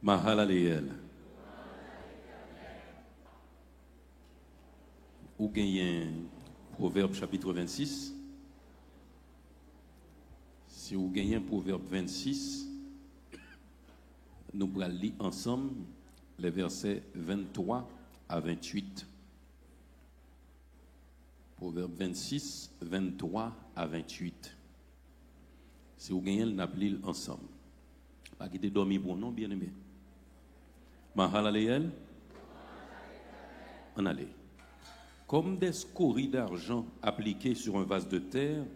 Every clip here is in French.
Mahalaleel. Ou gagnez Proverbe chapitre 26. Si vous gagnez Proverbe 26, nous pourrons lire ensemble les versets 23 à 28. Proverbe 26, 23 à 28. Si vous gagnez, nous lire ensemble. Pas quitter dormir pour nous, bien aimé. Mahalaleel. En allez. Comme des scories d'argent appliquées sur un vase de terre,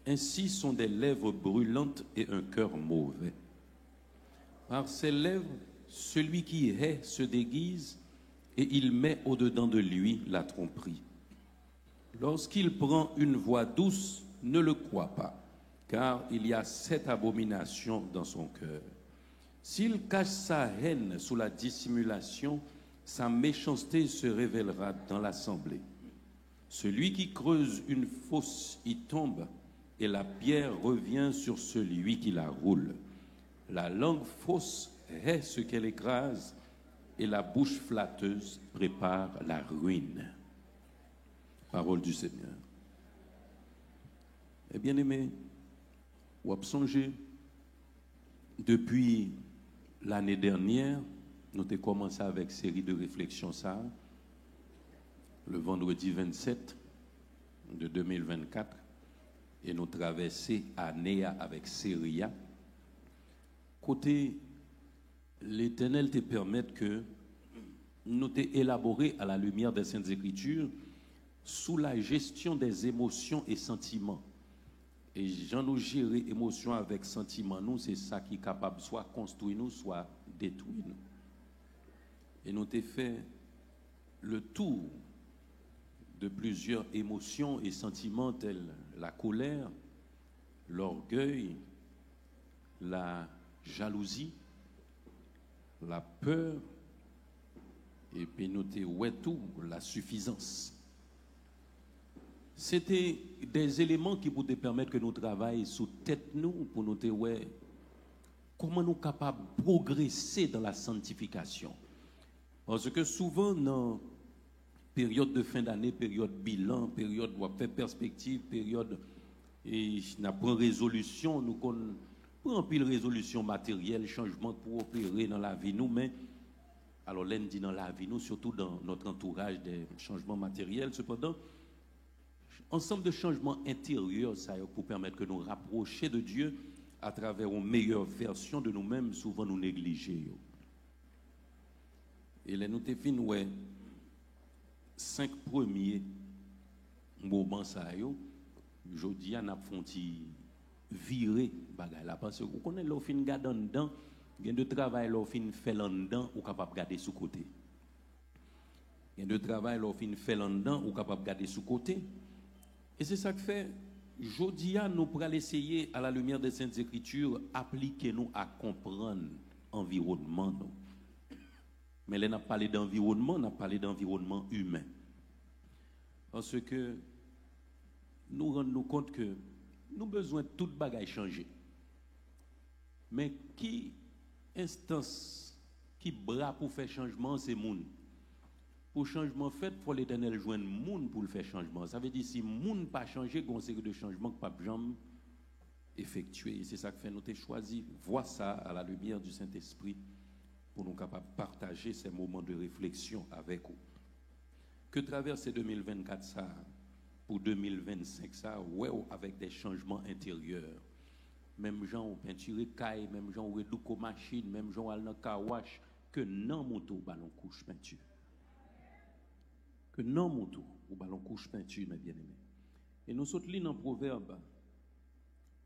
ainsi sont des lèvres brûlantes et un cœur mauvais. Par ses lèvres, celui qui hait se déguise et il met au-dedans de lui la tromperie. Lorsqu'il prend une voix douce, ne le crois pas, car il y a 7 abominations dans son cœur. S'il cache sa haine sous la dissimulation, sa méchanceté se révélera dans l'assemblée. Celui qui creuse une fosse y tombe, et la pierre revient sur celui qui la roule. La langue fausse hait ce qu'elle écrase, et la bouche flatteuse prépare la ruine. Parole du Seigneur. Eh bien aimé, ou avez songé, depuis l'année dernière, nous avons commencé avec une série de réflexions ça, le vendredi 27 de 2024, et nous traversons année avec Séria. Côté l'Éternel te permette que nous t'élaborer à la lumière des Saintes Écritures sous la gestion des émotions et sentiments. Et j'en nous gérer émotions avec sentiments, nous, c'est ça qui est capable soit construire nous, soit détruire nous. Et nous t'ai fait le tour de plusieurs émotions et sentiments tels la colère, l'orgueil, la jalousie, la peur, et puis nous t'ai ouais tout, la suffisance. C'était des éléments qui pourraient permettre que nous travaillions sous tête nous pour nous dire ouais, comment nous sommes capables de progresser dans la sanctification. Parce que souvent, dans période de fin d'année, période bilan, période où on fait perspective, période et n'a pas résolution, nous prenons pile résolution matérielle, changement pour opérer dans la vie nous, mais alors l'un dit dans la vie nous, surtout dans notre entourage des changements matériels, cependant, ensemble de changements intérieurs, ça pour permettre que nous rapprocher de Dieu à travers une meilleure version de nous-mêmes, souvent nous négliger. Et là, nous avons fini, ouais, 5 premiers moments, ça y est, je dis, on a fait virer, là, parce que vous connaissez, l'offre garde en dedans, il y a de travail, l'offre fait en dedans, ou capable de garder sous côté. Il y a de travail, l'offre fait en dedans, ou capable de garder sous côté. Et c'est ça que fait, je dis, nous pourrons essayer, à la lumière des Saintes Écritures, appliquer nous à comprendre l'environnement, nous. Mais là, on a parlé d'environnement, on a parlé d'environnement humain. Parce que nous rendons compte que nous avons besoin de toute bagaille changer. Mais qui instance, qui bras pour faire changement, c'est moun. Pour changement fait, il faut l'Éternel joindre moun pour le faire changement. Ça veut dire si moun pas changé, il y a une série de changements que pas jamais effectuer. C'est ça que fait nous avons choisi. Voir ça à la lumière du Saint-Esprit pour nous capables de partager ces moments de réflexion avec vous. Que traverser 2024 ça, pour 2025 ça, ouais, avec des changements intérieurs. Même gens ont peinturé caille, même gens ont réduit machine, même gens ont kawash, que non moto ballon couche peinture. Que non moto ou ballon couche peinture, mes bien-aimés. Et nous sommes dans le Proverbe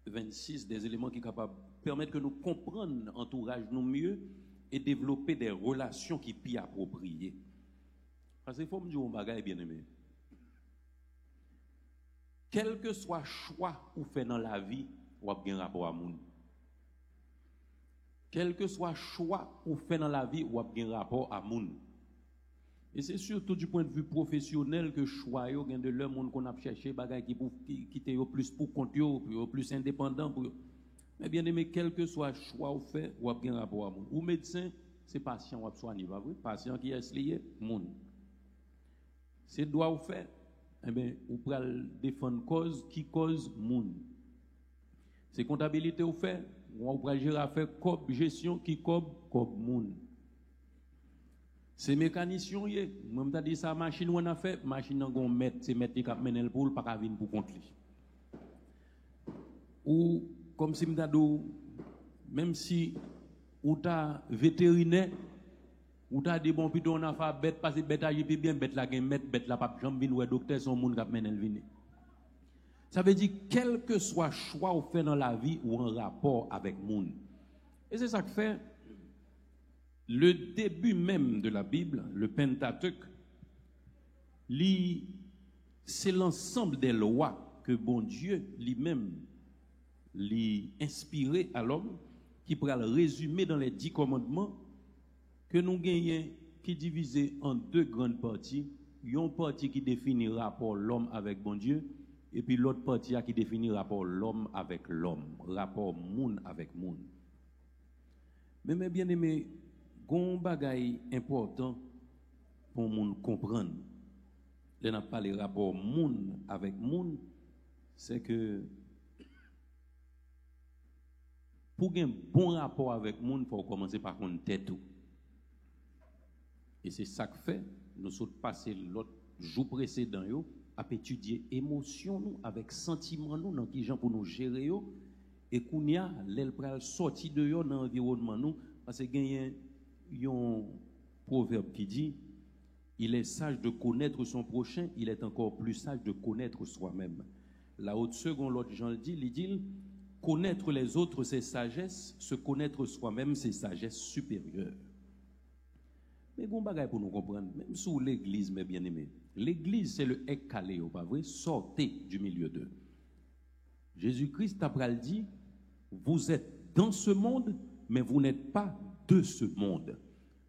26 des éléments qui sont capables de permettre que nous comprenions l'entourage nous mieux et développer des relations qui puissent appropriées. Parce qu'il faut me dire un bagage bien aimé. Quel que soit le choix ou fait dans la vie, ou a bien rapport à moun. Quel que soit le choix ou fait dans la vie, ou a bien rapport à moun. Et c'est surtout du point de vue professionnel que choix yo gain de le monde qu'on a cherché bagay qui te plus pour compte yo, plus indépendant pour. Mais bien aimé, quel que soit le choix ou fait, ou a bien rapport à moun. Ou médecin, c'est patient ou soigné, pas vrai? Patient qui est lié, monde. C'est droit ou fait, eh bien, ou pral défendre cause qui cause monde. C'est comptabilité ou fait, ou pral gérer affaire cob gestion qui cob monde. C'est mécanicien yé, moi m'ta dit ça machine ou on a fait, machine on mettre, c'est mettre qui cap mener pour pas venir pour contre lui. Ou comme si m'ta dit même si ou ta vétérinaire ou ta dit bon plutôt on a fait bête parce que bête a puis bien bête la gen mettre bête la pas jambe vinn ou docteur son monde cap mener venir. Ça veut dire quel que soit choix ou fait dans la vie ou en rapport avec monde. Et c'est ça que fait le début même de la Bible, le Pentateuque, c'est l'ensemble des lois que bon Dieu lui-même lui inspiré à l'homme, qui pourra le résumer dans les 10 commandements que nous gagnons, qui divisé en 2 grandes parties. Une partie qui définit le rapport l'homme avec bon Dieu, et puis l'autre partie qui définit le rapport l'homme avec l'homme, rapport monde avec monde. Mais mes bien-aimés, un bagay important pour nous comprendre. Là, n'a pas les rapports monde avec monde, c'est que pour un bon rapport avec monde, il faut commencer par connaître tête. Et c'est ça que fait, nous sommes passés l'autre jour précédent à étudier émotion nous avec sentiment nous dans qui gens pour nous gérer et qu'on y a l'aile pral sorti de yo dans environnement nous parce que gagné un proverbe qui dit il est sage de connaître son prochain, il est encore plus sage de connaître soi-même. La haute seconde l'autre Jean le dit, il dit connaître les autres c'est sagesse, se connaître soi-même c'est sagesse supérieure. Mais bon bagay pour nous comprendre, même sous l'église mes bien-aimés. L'église c'est le ekkaleo, pas vrai? Sortez du milieu d'eux. Jésus-Christ après dit vous êtes dans ce monde mais vous n'êtes pas de ce monde.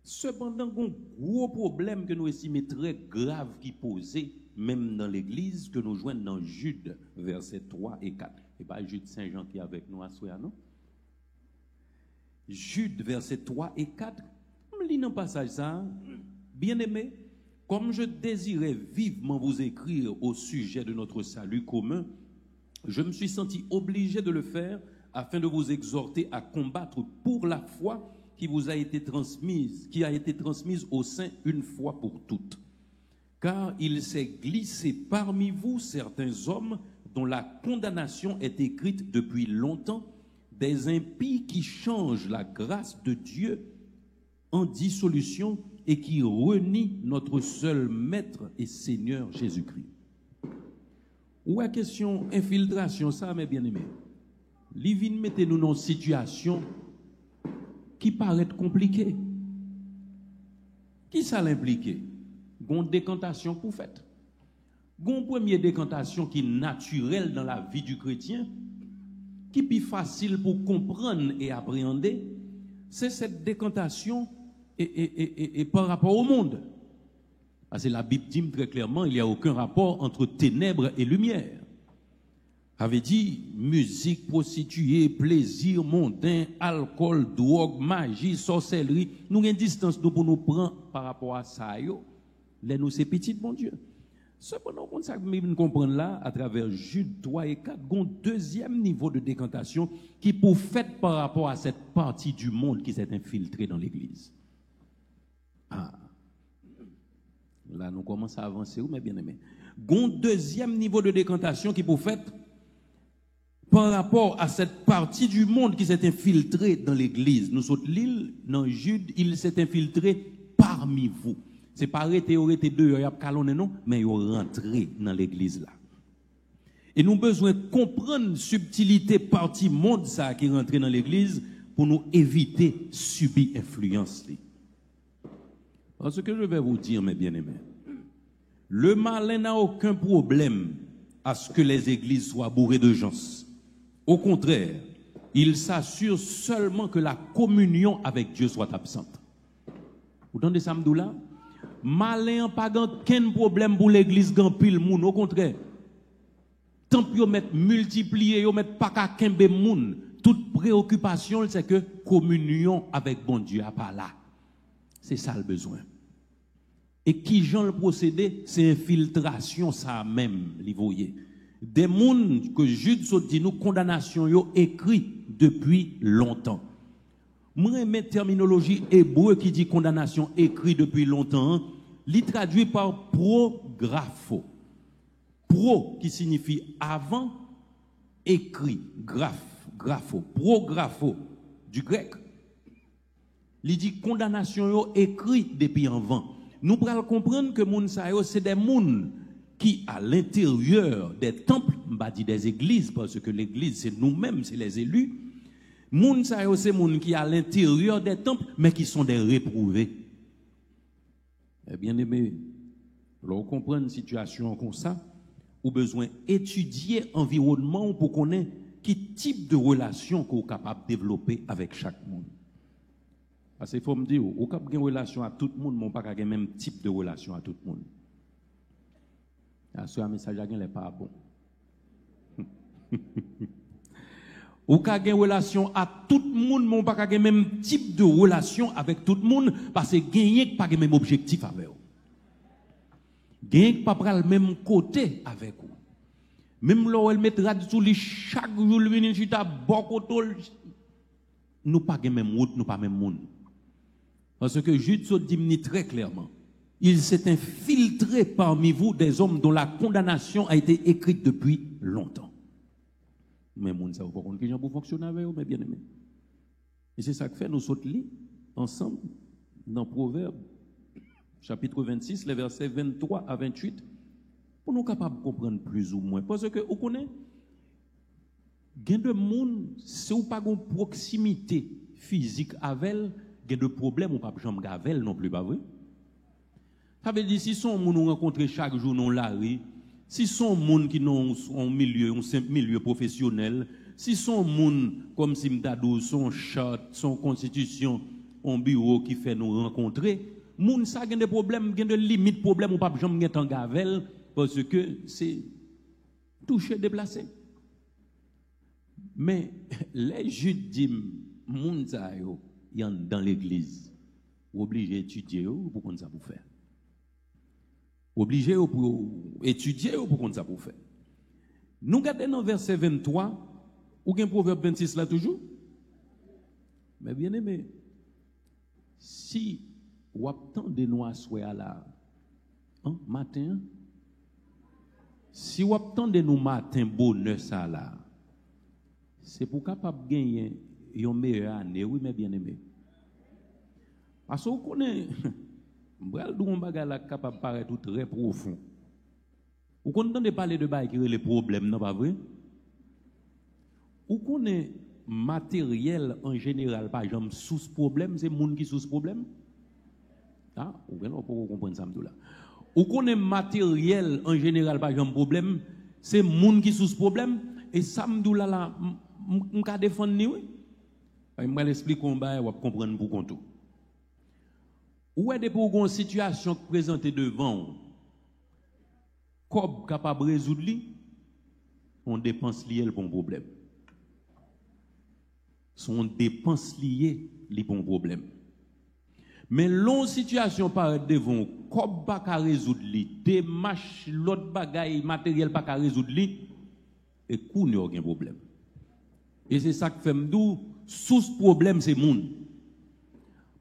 Cependant, un gros problème que nous estimons très grave qui posait, même dans l'église, que nous joignons dans Jude, versets 3 et 4. Et pas Jude Saint-Jean qui est avec nous à soir, non? Jude, versets 3 et 4. Je lis dans le passage ça. Bien aimé, comme je désirais vivement vous écrire au sujet de notre salut commun, je me suis senti obligé de le faire afin de vous exhorter à combattre pour la foi qui vous a été transmise, qui a été transmise au sein une fois pour toutes. Car il s'est glissé parmi vous certains hommes dont la condamnation est écrite depuis longtemps, des impies qui changent la grâce de Dieu en dissolution et qui renient notre seul Maître et Seigneur Jésus-Christ. Ou à question infiltration, ça, mes bien-aimés. Livine, mettez-nous dans une situation qui paraît compliquée. Qui ça l'implique? Une décantation pour fait. Une première décantation qui est naturelle dans la vie du chrétien, qui est plus facile pour comprendre et appréhender, c'est cette décantation et par rapport au monde. Parce que la Bible dit très clairement, il n'y a aucun rapport entre ténèbres et lumière. Avait dit musique, prostituée, plaisir mondain, alcool, drogue, magie, sorcellerie. Nous avons une distance pour nous prendre par rapport à ça. Là, nous c'est petit, mon Dieu. Cependant, on ça nous comprendre là, à travers Jude 3 et 4, un deuxième niveau de décantation qui pour fait par rapport à cette partie du monde qui s'est infiltrée dans l'Église. Ah. Là, nous commençons à avancer, mais bien aimé. Un deuxième niveau de décantation qui pour fait par rapport à cette partie du monde qui s'est infiltrée dans l'Église. Nous sommes l'île, dans Jude, il s'est infiltré parmi vous. C'est pas arrêté, deux, il y a calonné, non, mais il est rentré dans l'Église là. Et nous avons besoin de comprendre subtilité partie monde ça qui est rentré dans l'Église pour nous éviter subir influence. Alors, ce que je vais vous dire, mes bien-aimés, le malin n'a aucun problème à ce que les églises soient bourrées de gens. Au contraire, il s'assure seulement que la communion avec Dieu soit absente. Vous entendez ça, Mdoula? Malin n'a pas aucun problème pour l'église gampil moun. Au contraire, tant que vous mettez multiplié, vous mettez pas qu'à kembe moun. Toute préoccupation, c'est que communion avec bon Dieu n'est pas là. C'est ça le besoin. Et qui Jean le procédé, c'est infiltration ça même, les voyez. Des mondes que Jude se dit nous condamnation yo écrit depuis longtemps. Moi j'aime terminologie hébreu qui dit condamnation écrit depuis longtemps, li traduit par prographo. Pro qui signifie avant, écrit, grapho, prographo du grec. Il dit condamnation yo écrit depuis avant. Nous pourrons comprendre que moun sa yo c'est des moun qui à l'intérieur des temples, m'ba dit des églises parce que l'église c'est nous-mêmes, c'est les élus. Moun sa yo c'est moun qui à l'intérieur des temples mais qui sont des réprouvés. Eh bien aimé, lorsqu'on comprend une situation comme ça, ou besoin étudier environnement pour connaître quel type de relation qu'on est capable de développer avec chaque monde. Parce qu'il faut me dire, au cap de relation à tout le monde, mais pas le même type de relation à tout le monde. Ce message n'est pas bon. Au cas de relation à tout le monde, mais pas le même type de relation avec tout le monde, parce que gagner pas le même objectif avec eux. Gagner pas le même côté avec eux. Même là où elle mettra sous lui chaque jour, le vient chita beaucoup nous pas le même route, nous pas le même monde. Parce que Jude se dit très clairement, il s'est infiltré parmi vous des hommes dont la condamnation a été écrite depuis longtemps. Mais moun ça vous pas que gens pour fonctionner avec eux, mes bien-aimés. Et c'est ça que fait nous sauter lire ensemble dans Proverbes chapitre 26, les versets 23 à 28 pour nous capables de comprendre plus ou moins parce que vous connaissez gain de monde si ou pas une proximité physique avec elle, gain de problème ou pas jambe avec elle non plus pas vrai. Ça veut dire si son monde nous rencontrer chaque jour dans la rue, si son monde qui non un milieu, un simple milieu professionnel, si son monde comme si m'tadou son charte, son constitution, un bureau qui fait nous rencontrer, moun ça gain des problèmes, gain de limites problème ou pas jambe gain tant gavel parce que c'est touché déplacé. Mais les Judes disent moun ça yo dans l'église, obligé d'étudier pour qu'on ça pour faire. Obligé pour étudier pour qu'on ça pour faire. Nous regardons dans verset 23 ou bien Proverbe 26 là toujours. Mais bien aimé, si ou attendez nous à soir là matin, si ou attendez nous matin bonheur ça là, c'est pour capable gagner une meilleure année, oui, mais bien aimé. Parce que vous connaissez, m'bral dou bagay la capable paraître tout très profond. Vous connaissez parler de bagay qui les problèmes, non pas vrai? Vous connaissez matériel en général, par exemple, sous problème, c'est monde qui sous problème? Ah, vous comprenez ça là. Vous connaissez matériel en général, par exemple, problème, c'est monde qui sous problème, et ça m'dou là, m'ka défendre ni oui? Je vais l'expliquer combat, vous comprendre pour compte. Ou est-ce pour une situation présentée devant comme capable de résoudre, on dépense lié le bon problème. Son dépense liée le bon problème. Mais l'on situation paraît devant comme pas qu'à résoudre démarche l'autre bagaille matériel pas qu'à résoudre et coup n'y a aucun problème. Et c'est ça que fait m'dou sous problème c'est monde.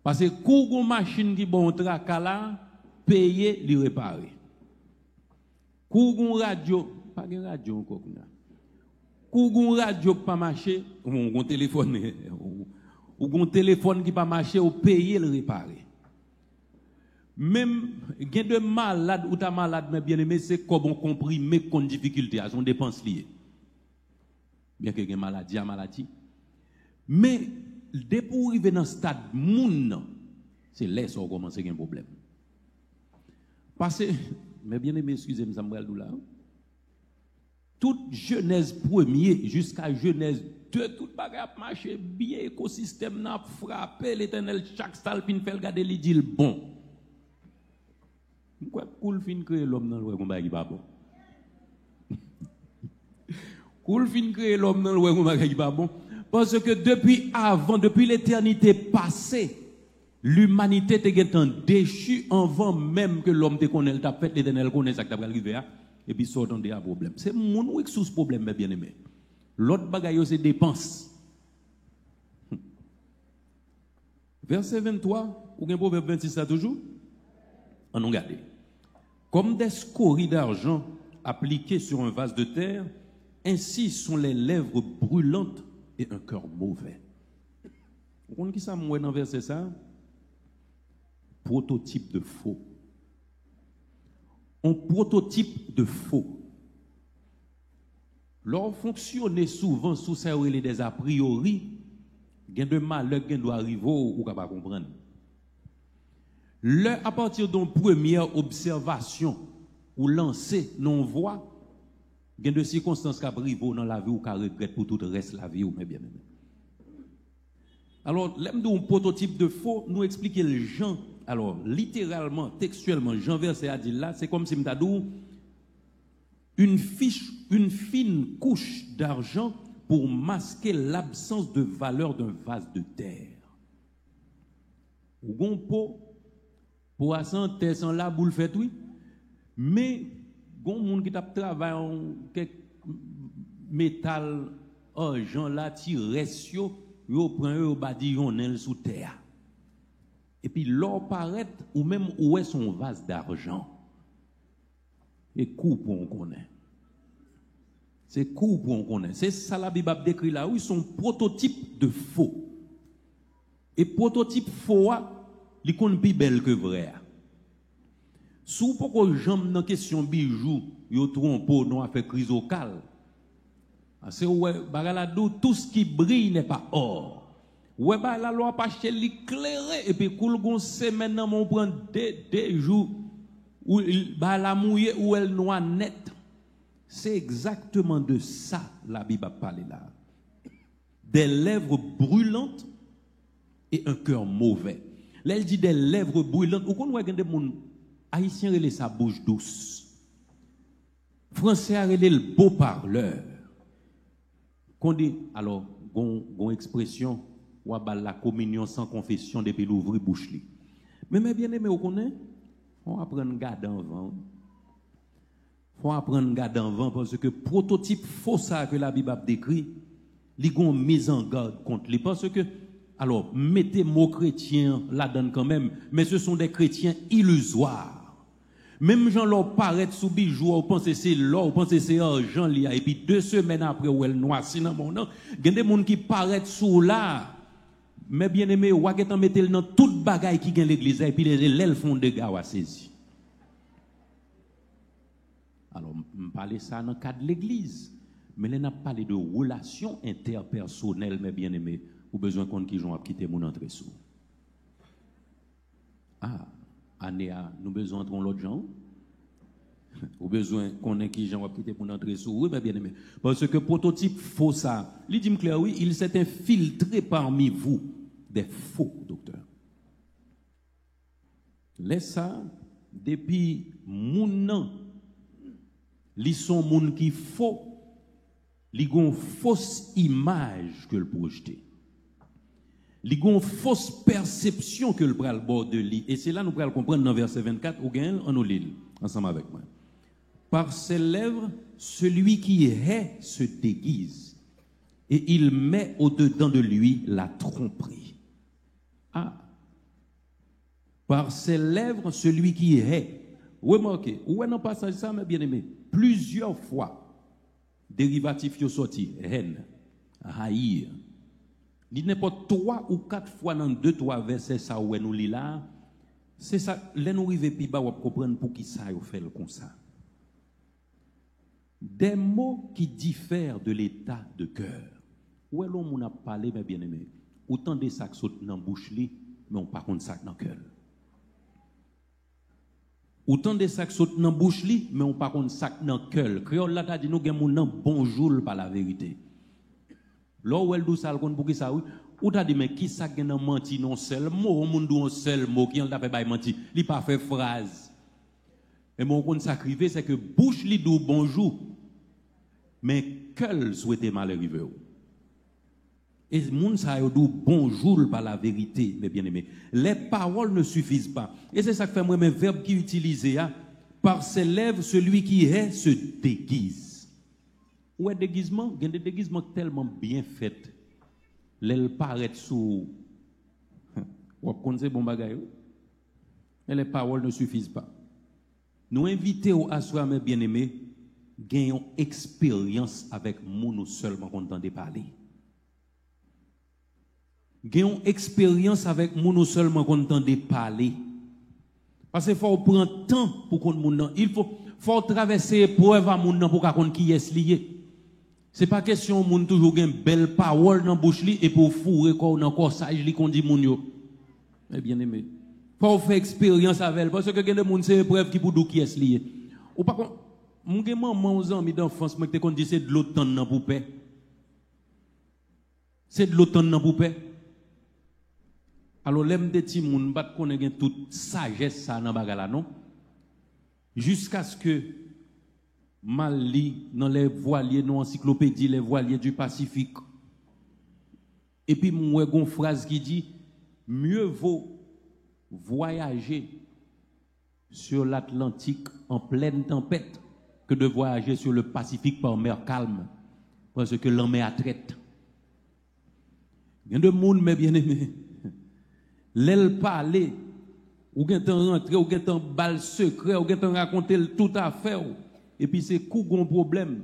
Parce que quand une machine qui bon traka là, payer, li réparer. Quand une radio, pas de radio encore. Quand une radio pas marcher, ou un téléphone, ou un téléphone qui pas marcher, ou payer, le réparer. Même, gain de malade ou ta malade, mais bien aimé, c'est comme on comprimé contre difficulté, à son dépense liée. Bien que gain maladie à maladie. Mais, dès pour arriver dans ce stade, moun, c'est là qu'on commence à avoir un problème. Parce que, mais bien aimé, excusez-moi, Samuel Doula, toute Genèse 1er jusqu'à Genèse 2, toute bagarre a marché bien, écosystème n'a frappé l'Éternel, chaque salpine fait regarder, il dit le bon. Pourquoi cool fin créer l'homme dans le roi qui pas bon? Cool fin créer l'homme dans le roi qui pas bon? Parce que depuis avant, depuis l'éternité passée, L'humanité était déchue avant même que l'homme te connaisse, t'a fait l'Éternel connaisse ça qui t'a arrivé et puis sortant de problème. C'est mon qui sous ce problème bien aimé. L'autre bagaille c'est dépense. Verset 23 ou bien proverbe 26 là toujours. On nous regarde. Comme des scories d'argent appliquées sur un vase de terre, ainsi sont les lèvres brûlantes et un cœur mauvais. Vous comprenez qui ça moi dans verset ça? Prototype de faux. Un prototype de faux. Leur fonctionner souvent sous ces des a priori, gain de malheur qui doit arriver ou pas comprendre. Là, à partir d'une première observation ou lancer non voix, gain de circonstances qui arrivent dans la vie ou qui regrette pour tout le reste de la vie ou bien aimé. Alors, l'aime d'un prototype de faux, nous expliquer le Jean. Alors, littéralement, textuellement, Jean verset a dit là, c'est comme si m'tadou une fine couche d'argent pour masquer l'absence de valeur d'un vase de terre. Ou gon pot pour assenter sans la boule fait oui, mais gon monde qui t'a travaillé en quelque métal argent là ti restio yo prend yo badillonnel sous terre. Et puis l'or paraît ou même où est son vase d'argent. Et coupe on connaît. C'est coupe on connaît. C'est ça la Bible décrit là où ils sont prototypes de faux. Et prototype faux li kon plus belle que vrai. Sous pourquoi jambe dans question bijoux, yo trompeau non fait chrysocale. C'est ouais bagalado tout ce qui brille n'est pas or. Ouais bah la loi pas chez l'éclairé et puis cool gon semaine dans mon prend des jours où bah la mouiller ou elle noir net. C'est exactement de ça la Bible a parlé là. Des lèvres brûlantes et un cœur mauvais. Là elle dit des lèvres brûlantes. Ou qu'on voit des monde haïtien relé sa bouche douce. Français a relé le beau parleur. Qu'on dit alors gon expression ou la communion sans confession depuis l'ouvrir bouche li. Mais bien aimé, on connaît, faut apprendre garder en vent. Faut apprendre garder en vent parce que prototype faux ça que la Bible a décrit, li gon mise en garde contre lui parce que alors mettez mots chrétiens là-dedans quand même, mais ce sont des chrétiens illusoires. Même gens leur paraît sous bijoux, ou pensez c'est l'or, ou pensez c'est argent lié et puis 2 semaines après ou elle noirci dans mon nom, il y a des gens qui paraissent sous là. Mais bien aimé, ou est en mettre dans toute bagaille qui gagne l'église et puis les élèves font des gars à saisir. Alors, je parle ça dans le cadre de l'église. Mais là, on parlé de relations interpersonnelles, mais bien aimé, ou besoin qu'on qui ont quitté mon entrée sous. Ah, Anéa, nous besoin d'entrer l'autre gens. Ou besoin qu'on ait qui gens quitté mon entrée sous. Oui, mais bien aimé. Parce que prototype faux ça. Il dit clair, oui, il s'est infiltré parmi vous. Des faux docteurs. Laisse ça, depuis mon nom, ils sont moun qui faux, ils ont une fausse image que le projeter. Ils ont une fausse perception que le bras bord de lui. Et c'est là nous pourrons comprendre dans verset 24, ou bien on nous lit ensemble avec moi. Par ses lèvres, celui qui hait se déguise, et il met au-dedans de lui la tromperie. Ah. Par ses lèvres, celui qui hait. Remarquez, où est dans le passage ça, mes bien-aimés? Plusieurs fois, dérivatif yo sorti, haine, haïr. Il n'est pas 3 ou 4 fois dans 2-3 versets ça où nous lit là. C'est ça, là nous arrivons puis bas, on comprendre pour qui ça yo fait comme ça. Des mots qui diffèrent de l'état de cœur. Où est l'homme a parlé, mes bien-aimés? Autant de sacs sautent dans la bouche, mais on pas contre sac dans le cœur. Autant de sacs sautent dans la bouche, mais on pas contre sac dans le cœur. Créole là, dit nous avons bonjour par la vérité. Là où elle dit ça, pour qui ça, oui? Ou t'as dit, mais qui ça qui n'a menti non seul mot, on dit un seul mot, qui en a fait menti, il pas fait phrase. Et mon compte sacrifié, c'est que bouche li dit bonjour, mais cœur souhaitait mal arriver. Et moun sa yo dou bonjour par la vérité, mes bien-aimés. Les paroles ne suffisent pas. Et c'est ça que fait moi mes verbes qui utilisent par ses lèvres celui qui est se déguise. Ou est déguisement, il y a des déguisements tellement bien faits. L'aile paraît sous ou connaissez bon bagay. Mais les paroles ne suffisent pas. Nous invitons à soi mes bien-aimés gagnons expérience avec nous seulement qu'on entend parler. Gagnons expérience avec nous seulement qu'on entend parler. Parce qu'il faut prendre temps pour qu'on moun. Il faut traverser épreuve à moun pour qu'on qui est lié. C'est pas question moun toujours une belle parole dans bouche li et pour fourrer quoi dans corsage li qu'on dit moun yo. Mais bien aimé, faut faire expérience avec elle parce que gen de moun c'est épreuve qui pour dou qui est lié. Ou par contre, mon gen maman aux amis d'enfance moi te kon dit c'est de l'automne nan pour paix. C'est de l'automne nan pour paix. Alors l'aime de ti moun bat connaît gen toute sagesse ça dans bagala non jusqu'à ce que mal li dans les voiliers non encyclopédie les voiliers du Pacifique et puis moi gon phrase qui dit mieux vaut voyager sur l'Atlantique en pleine tempête que de voyager sur le Pacifique par mer calme parce que l'en mer à traite. Il y a de monde mais bien aimé l'aile parler ou gen tan rentrer ou gen tan bal secret ou gen tan raconter tout à fait et puis c'est coup gon problème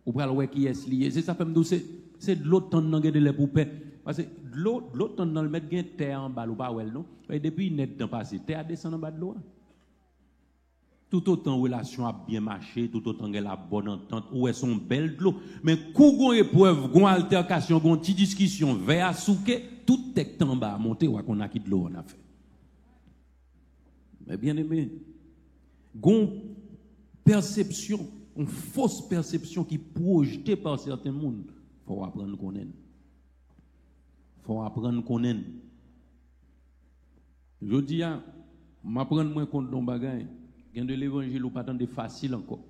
ou pral ouais qui est lié c'est ça fait me c'est de l'autre temps dans de les poupées parce que de l'autre temps dans le mettre gen terre en bas ou pas ouais non et depuis net temps passé terre descend en bas de l'eau tout autant relation a bien marché tout autant elle a bonne entente ou elles sont belles de l'eau mais coup gon épreuve gon altercation gon petite discussion vers à souke tout est en bas monter ou qu'on a quitté l'eau on a fait mais bien aimé gon perception une fausse perception qui projetée par certains monde faut apprendre connaître faut apprendre connaître je dis m'apprendre moins compte dans bagay gain de l'évangile ou pas tant de facile encore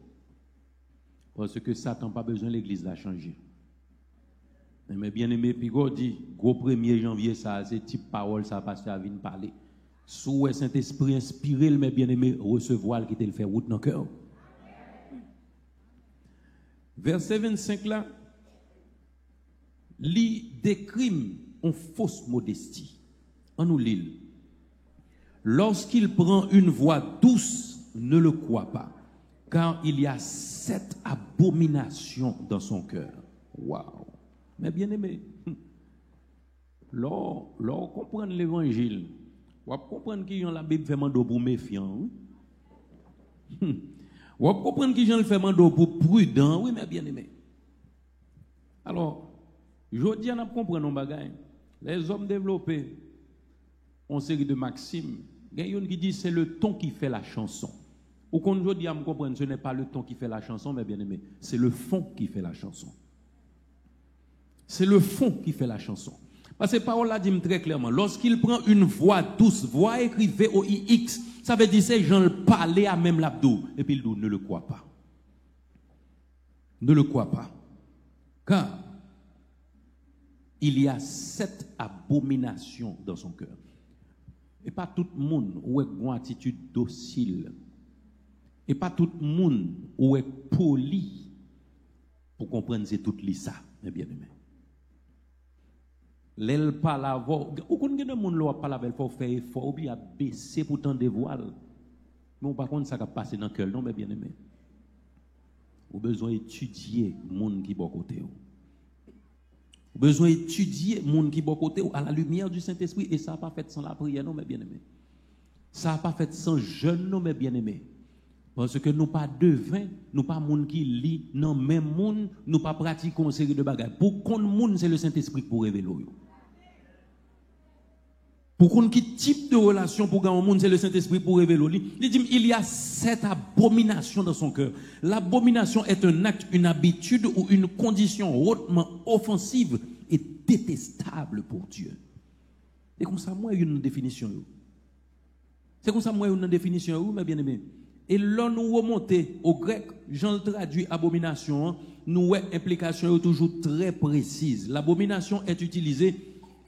parce que Satan pas besoin l'église la changer mais bien aimé Pigot dit gros 1er janvier ça c'est type parole ça pasteur vient parler sous Saint-Esprit inspiré mais bien aimé recevoir qui te le fait route dans cœur. Verset 25 là lit des crimes en fausse modestie. En nous l'île. Lorsqu'il prend une voix douce, ne le crois pas, car il y a 7 abominations dans son cœur. Waouh! Mais bien aimé, lors comprendre l'évangile, on va comprendre que la Bible fait mando pour méfiant. On va comprendre que le fait mando pour prudent, oui, mais bien aimé. Alors, je dis à comprendre nos bagages. Les hommes développés ont une série de maximes. Il y a une qui dit c'est le ton qui fait la chanson. Ou quand je dis à me comprendre, ce n'est pas le ton qui fait la chanson, mais bien aimé, c'est le fond qui fait la chanson. C'est le fond qui fait la chanson. Parce que parole là dit très clairement, lorsqu'il prend une voix douce, voix écrivée au IX, ça veut dire c'est gens le parler à même l'abdou. Et puis il dit ne le croit pas. Ne le crois pas. Car il y a 7 abominations dans son cœur. Et pas tout le monde ou est une attitude docile. Et pas tout le monde ou est poli pour comprendre c'est tout ça, mes bien-aimés. L'aile pas la voix. Ou qu'on gagne de monde là pas la belle faut faire effort ou bien baisser pour tant de voile. Mais par contre ça va passer dans le cœur non mes bien-aimés. Ou besoin étudier monde qui bon côté ou. Besoin étudier monde qui bon côté à la lumière du Saint-Esprit et ça n'a pas fait sans la prière non mes bien-aimés. Ça n'a pas fait sans jeûne non mes bien-aimés. Parce que nous pas devin, nous pas monde qui lit non même monde, nous pas pratiquons une série de bagages. Pour qu'on monde c'est le Saint-Esprit pour révéler. Pour qu'on qui type de relation pour gagner monde c'est le Saint-Esprit pour révéler. Il dit il y a 7 abominations dans son cœur. L'abomination est un acte, une habitude ou une condition hautement offensive et détestable pour Dieu. C'est comme ça moi une définition. C'est comme ça moi une définition mes bien-aimés. Et là nous remonter au grec, Jean le traduit abomination, nous avons implication toujours très précise. L'abomination est utilisée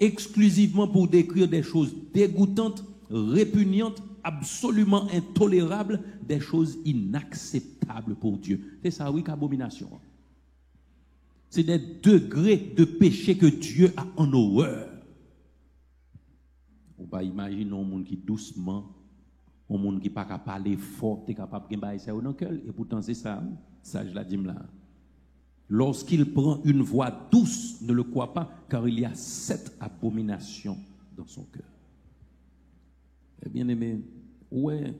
exclusivement pour décrire des choses dégoûtantes, répugnantes, absolument intolérables, des choses inacceptables pour Dieu. C'est ça, oui, qu'abomination. C'est des degrés de péché que Dieu a en horreur. On va imaginer un monde qui doucement, un monde qui n'est pas capable de parler fort, qui est capable de faire ça dans le cœur. Et pourtant, c'est ça, ça je la dis là. Lorsqu'il prend une voix douce, ne le crois pas, car il y a 7 abominations dans son cœur. Eh bien aimé, ouais,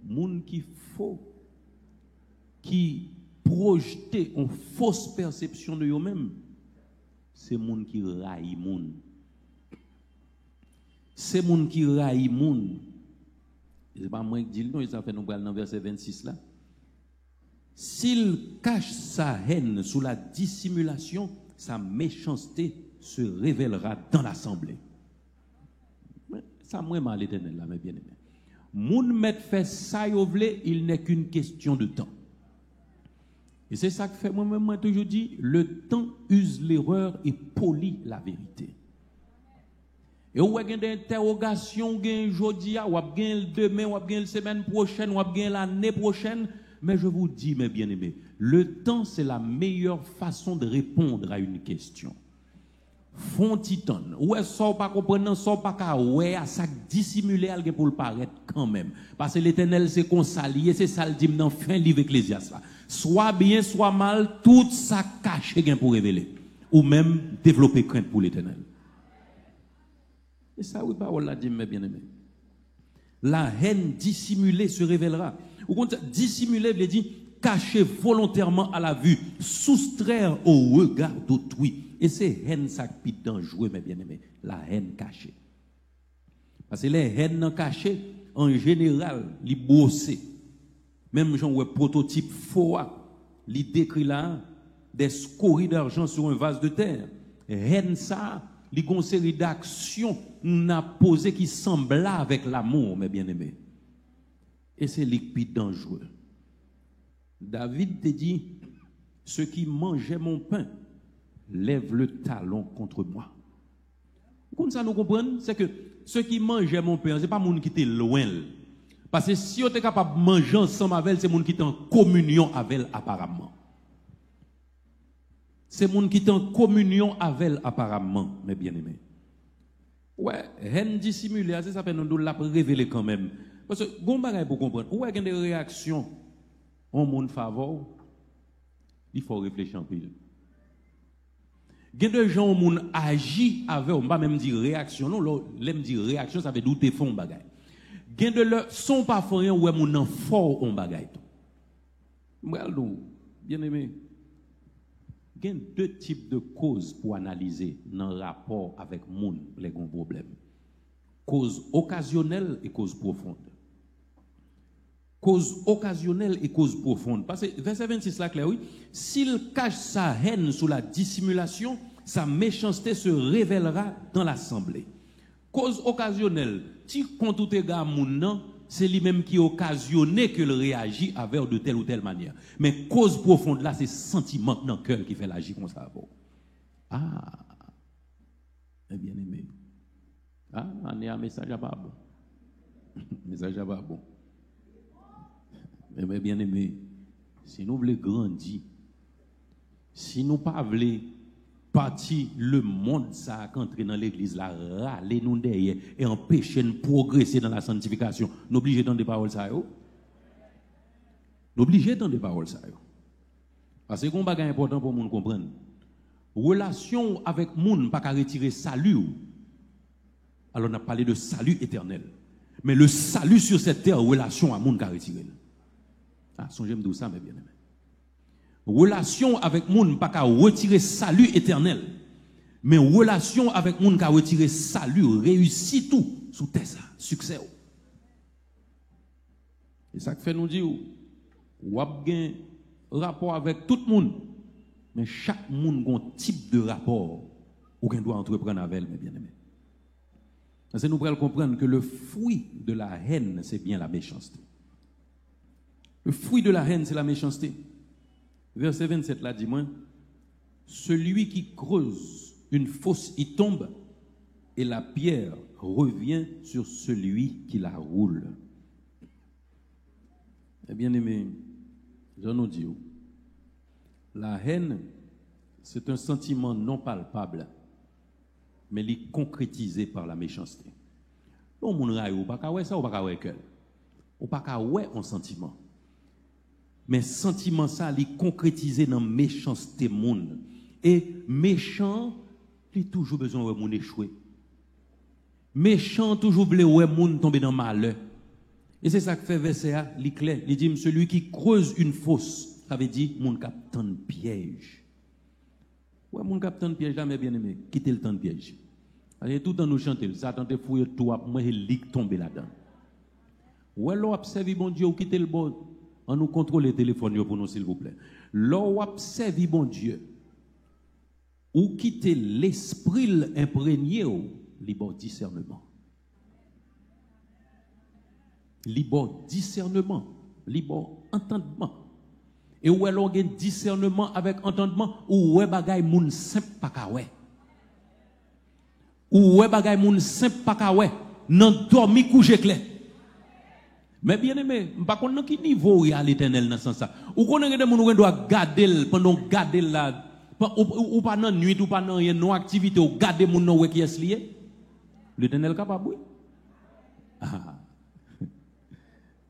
monde qui faux, qui projette une fausse perception de eux-mêmes, c'est monde qui raille monde. C'est monde qui raille monde. C'est pas moi qui dis non, ça fait nous dans verset 26 là. S'il cache sa haine sous la dissimulation, sa méchanceté se révélera dans l'assemblée. Ça moi mal l'éternel là, mes bien-aimés. Moun met fait ça il n'est qu'une question de temps. Et c'est ça que fait moi-même, moi toujours dit, le temps use l'erreur et polit la vérité. Et ou avez des interrogations, ou aujourd'hui, ou avez demain, ou avez la semaine prochaine, ou avez l'année prochaine. Mais je vous dis, mes bien-aimés, le temps, c'est la meilleure façon de répondre à une question. Fontiton, ou est-ce que pas comprendre, ça pas qu'à ouais, à ça dissimuler pour le paraître quand même. Parce que l'Éternel, c'est qu'on s'allie, c'est ça le dit dans fin livre Ecclésiaste là. Soit bien, soit mal, tout ça caché pour révéler. Ou même développer crainte pour l'Éternel. Et ça, oui, parole l'a dit, mes bien-aimés. La haine dissimulée se révélera. Ou contre, dissimuler veut dire cacher volontairement à la vue, soustraire au regard d'autrui. Et c'est haine ça qui est dangereux, mes bien-aimés. La haine cachée. Parce que les haines cachées, en général, les bossés. Même genre ouais, prototype faux, les décrit là, des scories d'argent sur un vase de terre. Haine ça, les série d'actions n'a posé qui semblent avec l'amour, mes bien-aimés. Et c'est liquide dangereux. David te dit, ceux qui mangeaient mon pain lèvent le talon contre moi. Comme ça nous comprenons, c'est que ceux qui mangeaient mon pain, ce n'est pas les gens qui étaient loin. Parce que si on est capable de manger ensemble avec elle, c'est les gens qui sont en communion avec elle apparemment. C'est les gens qui sont en communion avec elle apparemment, mes bien-aimés. Ouais, haine dissimulée, ça fait nous la révéler quand même. Parce que, bon bagay pour comprendre, où est-ce qu'il y a des réactions en mon faveur? Il faut réfléchir un peu. Il y a des gens qui agissent avec, on ne va pas même dire réaction, non, l'aime dire réaction, ça veut dire douter fond bagay. Il y a des gens qui sont pas forts, où est mon fort en bagay. Bien aimé, il y a 2 types de causes pour analyser dans le rapport avec moun les grands problèmes. Cause occasionnelle et cause profonde. Cause occasionnelle et cause profonde. Parce que verset 26 là clair, oui. S'il cache sa haine sous la dissimulation, sa méchanceté se révélera dans l'assemblée. Cause occasionnelle, si quand tout est gars moun c'est lui-même qui occasionné que le réagit avec de telle ou telle manière. Mais cause profonde là, c'est sentiment dans le cœur qui fait l'agir comme ça. Ah, bien aimé. Ah, on est un message à pas bon. Message à pas bon. Mais bien aimé, si nous voulons grandir, si nous ne voulons pas partir le monde ça entrer dans l'église là, râler nous derrière et empêcher de progresser dans la sanctification, nous obligés d'entendre des paroles ça yo. Nous obligés d'entendre des paroles ça yo. Parce que c'est un bagage important pour nous comprendre. Relation avec monde pas qu'à retirer salut. Alors on a parlé de salut éternel. Mais le salut sur cette terre, relation à monde qu'à retirer. Ah, songez me dire ça, mes bien-aimés. Relation avec monde pas qu'à retirer salut éternel. Mais relation avec monde qu'à retirer salut, réussit tout sous terre ça, succès. Et ça que fait nous dire ou a un rapport avec tout le monde. Mais chaque monde a un type de rapport ou qu'on doit entreprendre avec elle, mes bien-aimés. Parce que nous devons comprendre que le fruit de la haine, c'est bien la méchanceté. Le fruit de la haine, c'est la méchanceté. verset 27 là, dis-moi, celui qui creuse une fosse y tombe et la pierre revient sur celui qui la roule. Eh bien aimé, j'en ai dit, la haine, c'est un sentiment non palpable, mais il est concrétisé par la méchanceté. On ne peut pas voir ça, on ne peut pas voir ça, on ne peut pas voir un sentiment. Mais sentiment ça, il est concrétisé dans la méchanceté monde. Et méchant, il a toujours besoin de moun échouer. Méchant, toujours voulu ouais moun tomber dans le malheur. Et c'est ça que fait verset A, il est clair. Il dit, celui qui creuse une fosse, ça veut dire, moun captant de piège. Ouais, moun captant de piège, jamais bien aimé, quittez le temps de piège. Et tout le temps nous chanter, ça tente fouiller tout, moi, il tomber là-dedans. Ouais, l'on observe, bon Dieu, ou quittez le bon. On nous contrôle le téléphone pour nous, s'il vous plaît. L'on observe, bon Dieu, ou quitter l'esprit imprégné, libre discernement. Libre discernement, libre entendement. Et où est l'on discernement avec entendement, ou est bagay moun simple pa ka wè. Ou est bagay moun simple pa ka wè. Nan dormi couche clair. Mais bien aimé, pas qu'on dans qui niveau il y a l'Éternel dans ce sens ça. Ou qu'on a des moun qui doit garder pendant garder là ou pas dans nuit ou pas dans rien non activité ou garder moun non qui est lié. L'Éternel capable oui. Ah.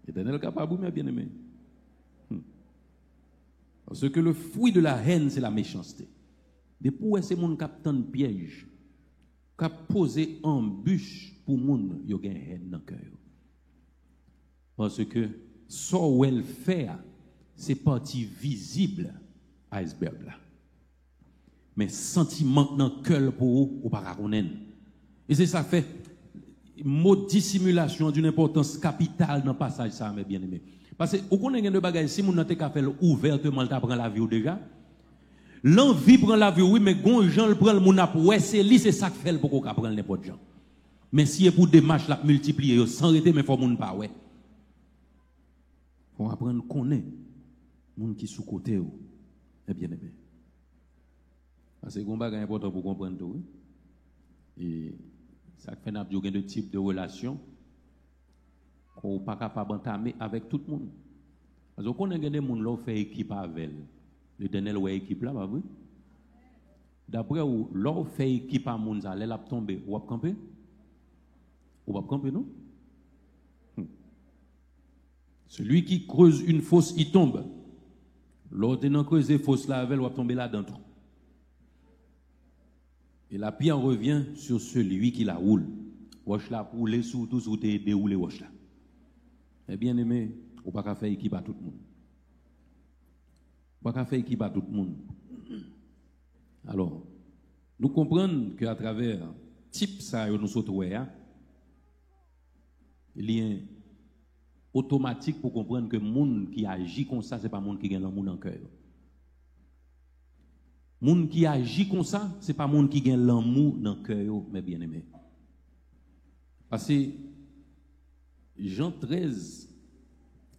L'Éternel capable mais bien aimé. Parce que le fruit de la haine c'est la méchanceté. Des pour ces moun captant de piège. Cap poser embûche pour moun yo gen haine dans cœur. Parce que ce qu'elle fait, c'est partie visible iceberg là. Mais sentiment dans le cœur pour vous, ou pas connaître. Et c'est ça fait mot dissimulation d'une importance capitale dans le passage ça, mes bien-aimés. Parce que vous connaissez de bagages, si vous n'avez pas fait ouvertement, vous prend la vie déjà. L'envie prend la vie, oui, mais gon Jean le prend le moun ap ouais, c'est lui, c'est ça que fait pour qu'on prenne n'importe gens. Mais si c'est pour démarche la multiplier, sans arrêter, mais faut moun pas ouais. On apprendre à connaître les gens qui sont sous côté. Eh bien aimé. Parce que c'est un important pour comprendre tout. Et ça fait qu'il y a de types de relations qu'on n'est pas capable d'entamer avec tout le monde. Parce qu'on a des gens qui fait équipe avec l'Éternel ou équipe là, oui. D'après où l'on fait équipe à moun ça, elle a tombé, ou a camper? Ou a camper non? Celui qui creuse une fosse, il tombe. L'autre n'a creusé fosse là, elle va tomber là-dedans. Et la pierre revient sur celui qui la roule. Wash la pour les sous tout sous te dérouler wash là. Eh bien aimé, on pas faire équipe à tout le monde. On pas faire équipe à tout le monde. Alors, nous comprenons qu'à travers type ça nous sautons il y a automatique pour comprendre que le monde qui agit comme ça, ce n'est pas le monde qui gagne l'amour dans le cœur. Le monde qui agit comme ça, ce n'est pas le monde qui gagne l'amour dans le cœur, mes bien-aimés. Parce que Jean 13,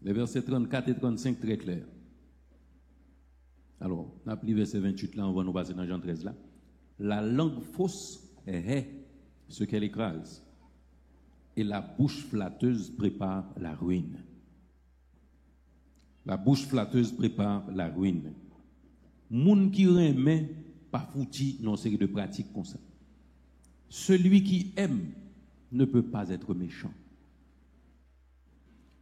les versets 34 et 35, très clair. Alors, on a pris verset 28 là, on va nous passer dans Jean 13 là. La langue fausse est ce qu'elle écrase. Et la bouche flatteuse prépare la ruine. La bouche flatteuse prépare la ruine. Moun qui remet pas fouti dans une série de pratiques comme ça. Celui qui aime ne peut pas être méchant.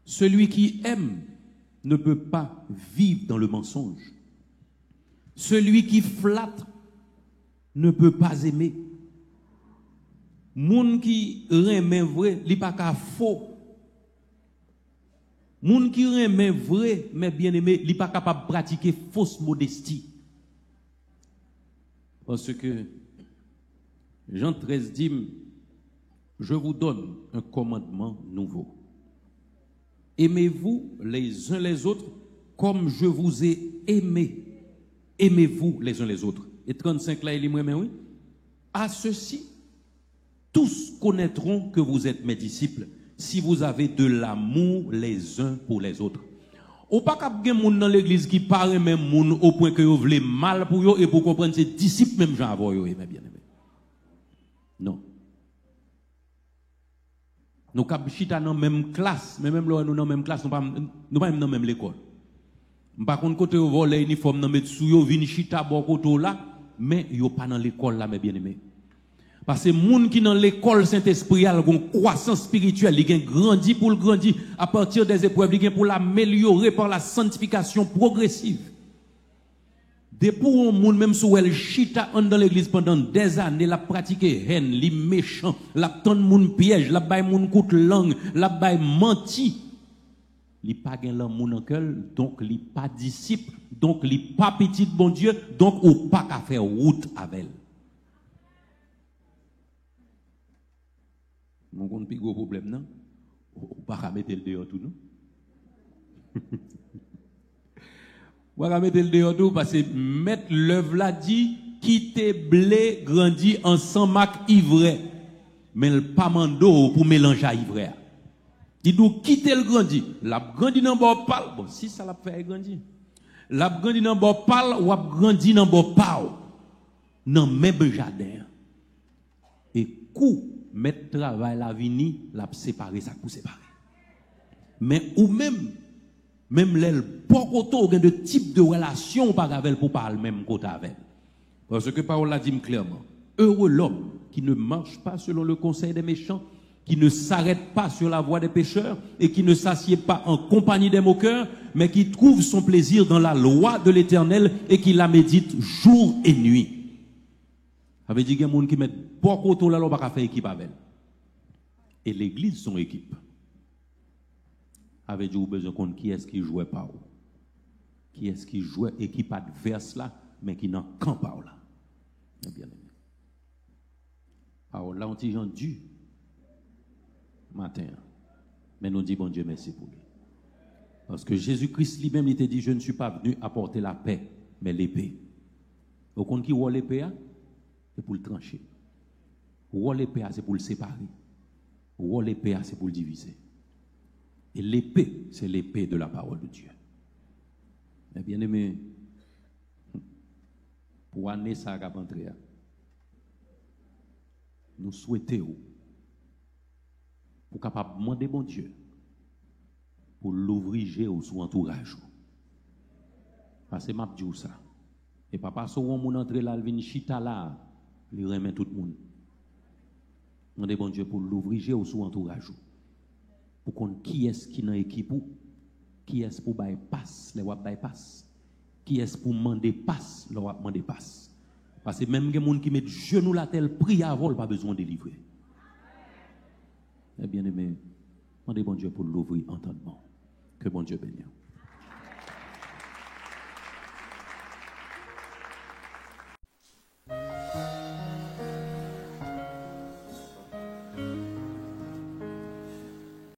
Celui qui aime ne peut pas vivre dans le mensonge. Celui qui flatte ne peut pas aimer. Moun qui remet vrai, li pa ka faux. Moun qui remet vrai, mais bien aimé, li pa capable de pratiquer fausse modestie. Parce que Jean 13 dit, je vous donne un commandement nouveau. Aimez-vous les uns les autres comme je vous ai aimé. Aimez-vous les uns les autres. Et 35 là, il dit, mais oui. À ceci, tous connaîtront que vous êtes mes disciples si vous avez de l'amour les uns pour les autres. Ou pas cap gen moun dans l'église qui paraît même moun au point que vous voulez mal pour eux et pour comprendre ces disciples même gens avant eux, mes bien-aimés. Non. Nous cap chita dans même classe, mais même là nous dans même classe, nous pas même dans même l'école. Par contre côté vous voler uniforme dans mettre sous yo vinn chita bon côté là, mais yo pas dans l'école là mes bien-aimés. Parce que moun qui dans l'école Saint-Esprit a une croissance spirituelle, il a grandi pour le grandir à partir des épreuves, il a pour l'améliorer par la sanctification progressive. Depuis un moun même sous elle chita dans l'église pendant des années, la pratiqué haine, li méchant, la ton moun piège, la bay moun koute langue, la bay menti. Li pas gen l'an moun en cœur, donc li pas disciple, donc li pas petit bon Dieu, donc ou pas qu'à faire route avec elle. Mon compte plus gros problème non, ou pas mettre le dehors tout non. Ou pas mettre le dehors tout parce que mettre l'œuvre là dit quitter blé grandi en sans mac ivraie, mais le pas mando pour mélanger à ivraie. Il doit quitter le grandi, la grandi dans bon pal, bon si ça l'a fait grandir. La grandi dans bon pal ou a grandi dans bon pal. Dans même jardin. Et coup mettre travail la vini, la séparer ça pour séparer. Mais ou même l'aile pas autant de type de relation par avec pour parler même côté avec. Parce que parole la dit clairement, heureux l'homme qui ne marche pas selon le conseil des méchants, qui ne s'arrête pas sur la voie des pécheurs et qui ne s'assied pas en compagnie des moqueurs, mais qui trouve son plaisir dans la loi de l'Éternel et qui la médite jour et nuit. Ça veut dire qu'il y a des gens qui mettent beaucoup de temps là, on va faire équipe avec elle. Et l'église, son équipe. Ça veut dire qu'il y a besoin de connaître qui est-ce qui jouait pas. Qui est-ce qui jouait équipe adverse là, mais qui n'en camp pas là. Bien aimé. Alors là, on dit j'en dû matin. Mais nous dit bon Dieu merci pour lui. Parce que Jésus-Christ lui-même il t'a dit je ne suis pas venu apporter la paix, mais l'épée. Au compte qui voit l'épée, c'est pour le trancher. Voit l'épée, c'est pour le séparer. Voit l'épée, c'est pour le diviser. Et l'épée, c'est l'épée de la parole de Dieu. Mais bien aimé, pour année ça va rentrer. Nous souhaitons pour capable demander bon Dieu pour l'ouvrir ou sous entourage. Parce que m'a dit ça. Et papa so on moun entrer là, vinn chita là, il remet tout le monde. Demandez bon Dieu pour l'ouvrir ou sous entourage. Pour qu'on qui est-ce qui dans équipe ou qui est-ce pour bailler passe, les wap bailler passe. Qui est-ce pour demander passe, les wap demander passe. Parce que même les gens qui mettent genoux la telle prie à vol pas besoin de livrer. Eh bien aimé, demandez bon Dieu pour l'ouvrir entendement. Que bon Dieu bénisse.